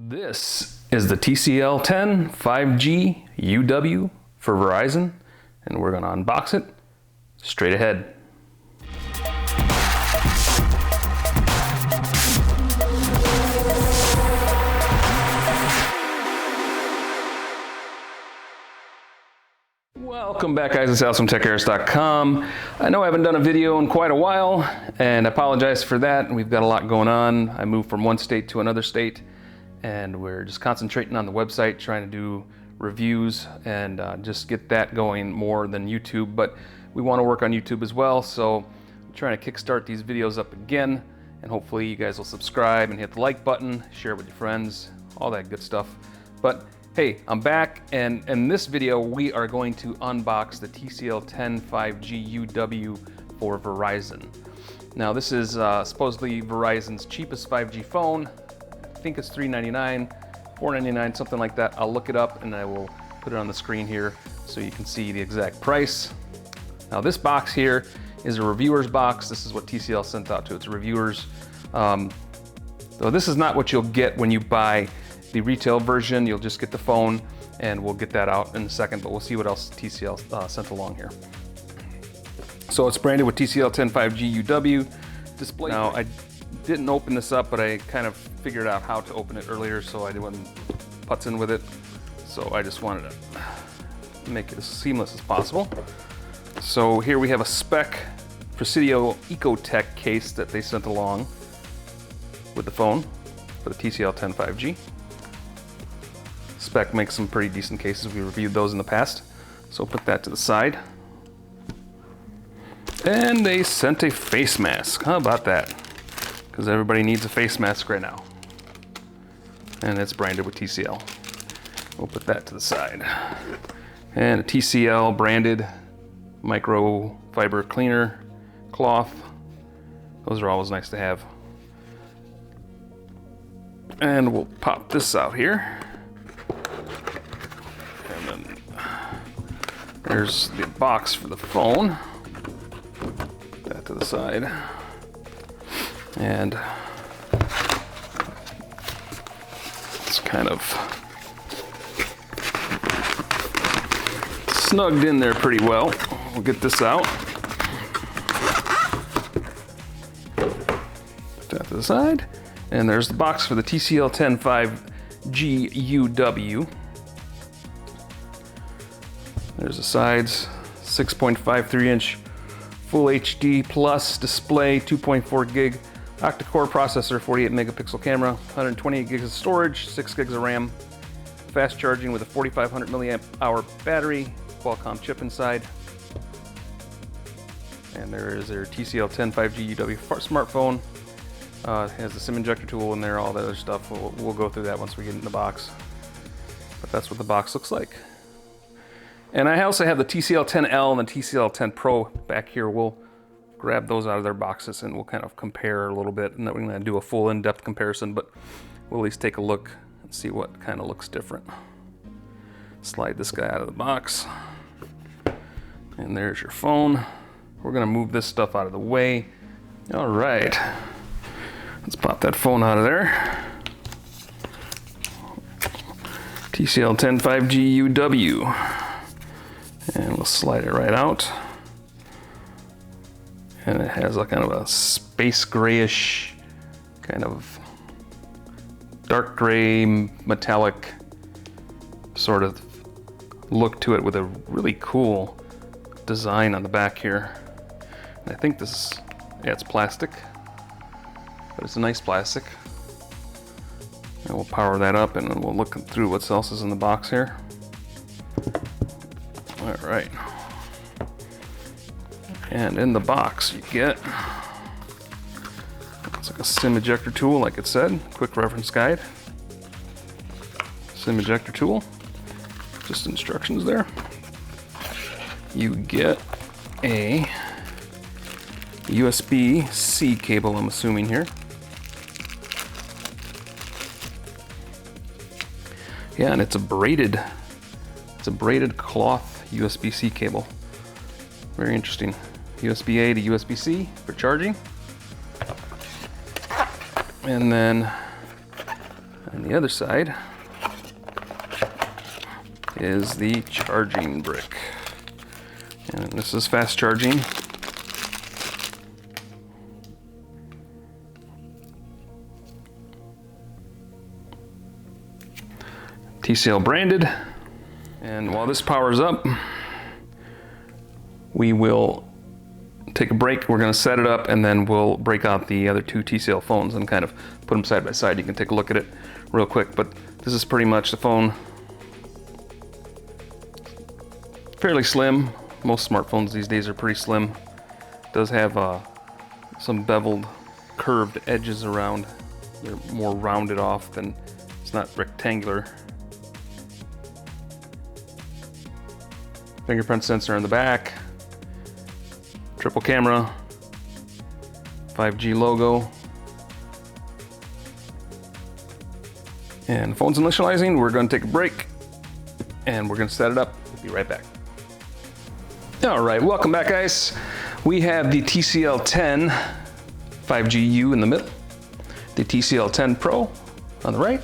This is the TCL 10 5G UW for Verizon, and we're going to unbox it straight ahead. Welcome back, guys. It's Alex from Techaeris.com. I know I haven't done a video in quite a while, and I apologize for that. We've got a lot going on. I moved from one state to another state, and we're just concentrating on the website, trying to do reviews and just get that going more than YouTube. But we want to work on YouTube as well, so I'm trying to kickstart these videos up again, and hopefully you guys will subscribe and hit the like button, share with your friends, all that good stuff. But hey, I'm back, and in this video we are going to unbox the TCL 10 5G UW for Verizon. Now this is supposedly Verizon's cheapest 5G phone. I think it's $399, $499, something like that. I'll look it up and I will put it on the screen here so you can see the exact price. Now this box here is a reviewer's box. This is what TCL sent out to its reviewers. So this is not what you'll get when you buy the retail version. You'll just get the phone, and we'll get that out in a second, but we'll see what else TCL sent along here. So it's branded with TCL 10 5G UW display. Now I didn't open this up, but I kind of figured out how to open it earlier, so I wasn't putzing with it. So I just wanted to make it as seamless as possible. So here we have a spec Presidio EcoTech case that they sent along with the phone for the TCL 10 5G. Spec makes some pretty decent cases. We reviewed those in the past. So put that to the side. And they sent a face mask. How about that? Because everybody needs a face mask right now. And it's branded with TCL. We'll put that to the side. And a TCL branded microfiber cleaner cloth. Those are always nice to have. And we'll pop this out here. And then there's the box for the phone. Put that to the side. And it's kind of snugged in there pretty well. We'll get this out. Put that to the side. And there's the box for the TCL 10 5G UW. There's the sides, 6.53-inch Full HD Plus display, 2.4 gig octa-core processor, 48 megapixel camera, 128 gigs of storage, 6 gigs of RAM, fast charging with a 4,500 milliamp hour battery, Qualcomm chip inside. And there is their TCL 10 5G UW smartphone. It has the SIM injector tool in there, all that other stuff. We'll go through that once we get in the box. But that's what the box looks like. And I also have the TCL 10L and the TCL 10 Pro back here. We'll grab those out of their boxes and we'll kind of compare a little bit. And then we're going to do a full in-depth comparison, but we'll at least take a look and see what kind of looks different. Slide this guy out of the box. And there's your phone. We're going to move this stuff out of the way. All right. Let's pop that phone out of there. TCL 10 5G UW. And we'll slide it right out. And it has a kind of a space grayish, kind of dark gray, metallic sort of look to it with a really cool design on the back here. And I think this, yeah, it's plastic, but it's a nice plastic. And we'll power that up and then we'll look through what else is in the box here. All right. And in the box you get, it's like a SIM ejector tool, like it said, quick reference guide. SIM ejector tool, just instructions there. You get a USB-C cable, I'm assuming here. Yeah, and it's a braided cloth USB-C cable. Very interesting. USB-A to USB-C for charging. And then I the other side is the charging brick. And this is fast charging. TCL branded. And while this powers up, we will take a break. We're going to set it up, and then we'll break out the other two TCL phones and kind of put them side by side. You can take a look at it real quick, but this is pretty much the phone. Fairly slim. Most smartphones these days are pretty slim. It does have some beveled, curved edges around. They're more rounded off than, it's not rectangular. Fingerprint sensor in the back. Triple camera, 5G logo, and the phone's initializing. We're going to take a break, and we're going to set it up. We'll be right back. All right, welcome back, guys. We have the TCL 10 5GU in the middle, the TCL 10 Pro on the right,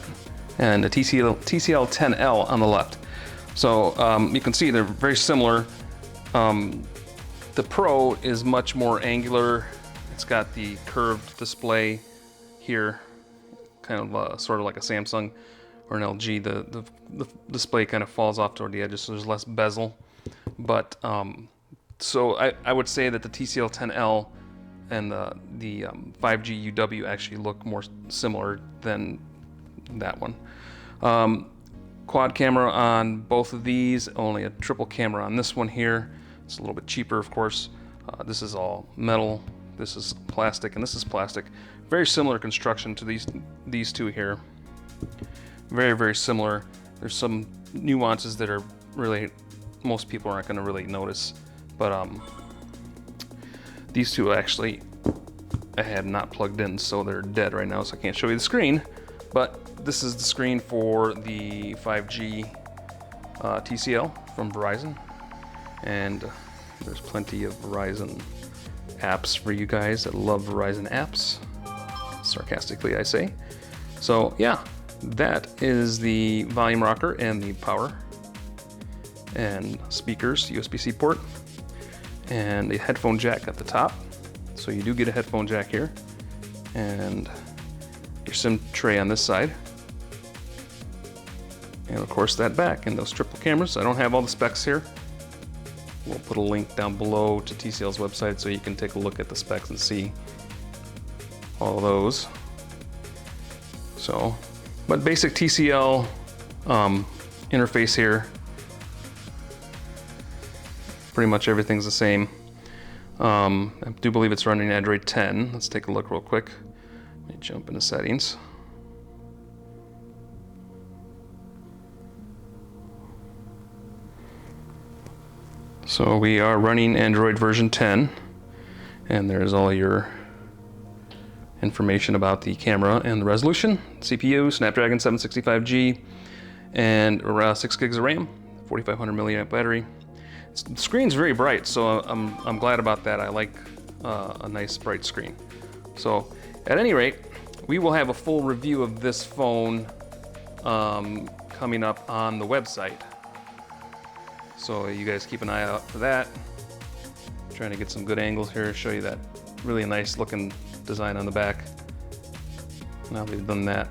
and the TCL 10L on the left. So you can see they're very similar. The Pro is much more angular. It's got the curved display here, kind of sort of like a Samsung or an LG. The display kind of falls off toward the edges, so there's less bezel. But so I would say that the TCL 10L and the 5G UW actually look more similar than that one. Quad camera on both of these, only a triple camera on this one here. It's a little bit cheaper, of course. This is all metal, this is plastic, and this is plastic. Very similar construction to these two here. Very, very similar. There's some nuances that are really, most people aren't going to really notice. But these two actually, I had not plugged in, so they're dead right now, so I can't show you the screen. But this is the screen for the 5G TCL from Verizon. And there's plenty of Verizon apps for you guys that love Verizon apps. Sarcastically, I say. So yeah, that is the volume rocker and the power and speakers, USB-C port, and a headphone jack at the top. So you do get a headphone jack here, and your SIM tray on this side. And of course that back and those triple cameras. I don't have all the specs here. We'll put a link down below to TCL's website so you can take a look at the specs and see all of those. So, but basic TCL interface here. Pretty much everything's the same. I do believe it's running Android 10. Let's take a look real quick. Let me jump into settings. So we are running Android version 10, and there's all your information about the camera and the resolution. CPU, Snapdragon 765G, and around 6 gigs of RAM, 4500 milliamp battery. The screen's very bright, so I'm glad about that. I like a nice bright screen. So at any rate, we will have a full review of this phone coming up on the website. So you guys keep an eye out for that. I'm trying to get some good angles here, show you that really nice looking design on the back. Now they've done that.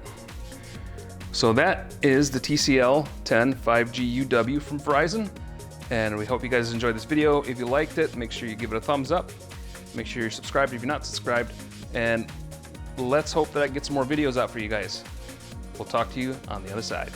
So that is the TCL 10 5G UW from Verizon. And we hope you guys enjoyed this video. If you liked it, make sure you give it a thumbs up. Make sure you're subscribed if you're not subscribed. And let's hope that I get some more videos out for you guys. We'll talk to you on the other side.